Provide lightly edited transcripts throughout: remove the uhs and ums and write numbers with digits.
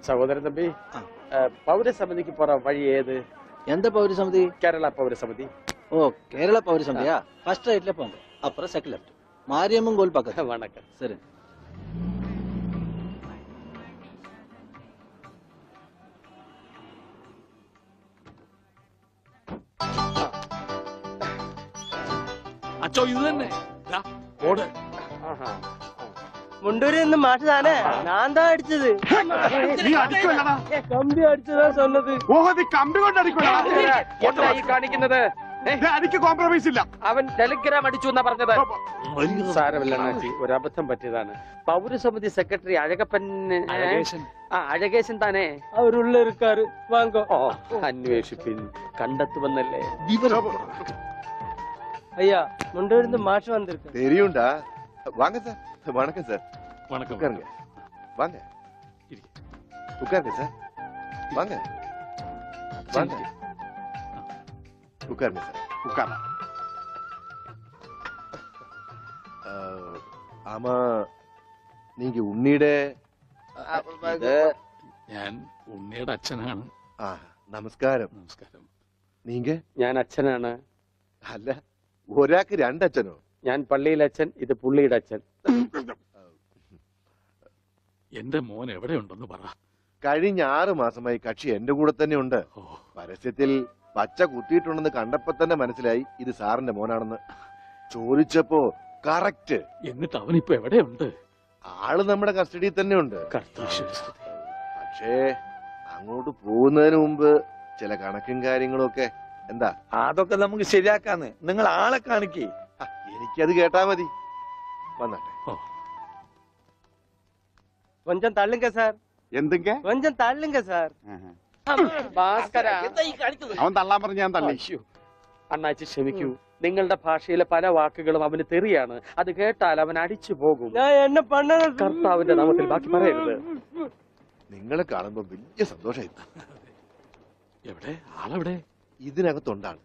சகோதரன் தம்பி, பௌரசமிதிக்கு போற வழி ஏது? எந்த பௌரசமிதி? கேரளா பௌரசமிதி. ஓ, கேரளா பௌரசமிதியா? ஃபர்ஸ்ட் ரைட்ல போங்க, அப்புறம் செகண்ட் லெஃப்ட், மாரியம்மன் கோயில் பக்கத்துல. வணக்கம். சரி. അച്ചോ ഇത് തന്നെ ഓട്. മുണ്ടൂരിൽ നിന്ന് മാഷ് താനേ? ഞാൻ താ അടിച്ചത്. കമ്പി അടിച്ചതാ சொன்னது. കമ്പി കൊണ്ട് കാണിക്കുന്നത് എനിക്ക് കോംപ്രമൈസ് ഇല്ല. അവൻ ടെലിഗ്രാം അടിച്ചു എന്നാ പറഞ്ഞത്. സാരമില്ല അണ്ണാച്ചി, ഒരു അബദ്ധം പറ്റിയതാണ്. പൗരസമിതി സെക്രട്ടറി അഴകപ്പൻ അഴകേശൻ താനേ? അവരുള്ള ഇരിക്കാറ്. വാങ്ങോ. അന്വേഷിപ്പിൻ, കണ്ടെത്തുമെന്നല്ലേ. ஐயா, முண்டூரில் இருந்து மாஷ் வந்திருக்கு. தெரியும்டா. வாங்க சார். வணக்கம் சார். வணக்கம். உட்காருங்க. வாங்க. உட்காருங்க சார். வாங்க. வாங்க. உட்காருங்க சார். உட்கார. ஆமா, நீங்க ഉണ്ണിയുടെ ഞാൻ ഉണ്ണിയുടെ അച്ഛനാണ്. നമസ്കാരം. നമസ്കാരം. നീങ്ക? ഞാൻ അച്ഛനാണ്. അല്ല, ഒരാൾക്ക് രണ്ടച്ഛനോ? ഞാൻ പള്ളിയിലെ അച്ഛൻ, ഇത് പുള്ളിയുടെ അച്ഛൻ. എന്റെ മോൻ എവിടെയുണ്ടെന്ന് പറ. കഴിഞ്ഞ 6 മാസമായി കക്ഷി എന്റെ കൂടെ തന്നെ ഉണ്ട്. പരസ്യത്തിൽ പച്ച കുത്തിയിട്ടുണ്ടെന്ന് കണ്ടപ്പോ തന്നെ മനസ്സിലായി ഇത് സാറിന്റെ മോനാണെന്ന്. ചോദിച്ചപ്പോ കറക്റ്റ്. എന്നിട്ട് അവനിപ്പോ എവിടെയുണ്ട്? ആള് നമ്മുടെ കസ്റ്റഡിയിൽ തന്നെ ഉണ്ട്. പക്ഷേ അങ്ങോട്ട് പോകുന്നതിന് മുമ്പ് ചില കണക്കും കാര്യങ്ങളും ഒക്കെ. എന്താ? അതൊക്കെ നമുക്ക് ശരിയാക്കാന്ന്. നിങ്ങൾ ആളെ കാണിക്കേ. എനിക്കത് കേട്ടാ മതി. വന്നാട്ടെ. கொஞ்சம் தள்ளுங்க சார். എന്തെങ്കിൽ கொஞ்சம் தள்ளுங்க சார். ഭാസ്കര, അവൻ തള്ളാൻ പറഞ്ഞ ഞാൻ തള്ളി. അണ്ണാച്ചി ക്ഷമിക്കൂ. നിങ്ങളുടെ ഭാഷയിലെ പല വാക്കുകളും അവന് തെറിയാണ്. അത് കേട്ടാൽ അവൻ അടിച്ചു പോകും. ഞാൻ എന്നെ പണ്ണ കർത്താവിന്റെ നാമത്തിൽ ബാക്കി പറയരുത്. നിങ്ങളെ കാണുമ്പോ വലിയ സന്തോഷമായി. എവിടെ ആളെവിടെ? ഇതിനകത്തുണ്ടാണ്.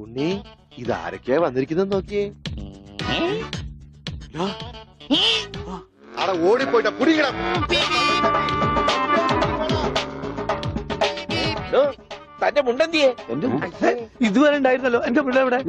ഉണ്ണി, ഇതാരൊക്കെയാ വന്നിരിക്കുന്നത് നോക്കിയേ. അവിടെ ഓടിപ്പോയിട്ട കുടിക്കണം. തന്റെ മുണ്ടെന്തിയെ? ഇതുവരെ ഉണ്ടായിരുന്നല്ലോ. എന്റെ പിള്ള എവിടെ?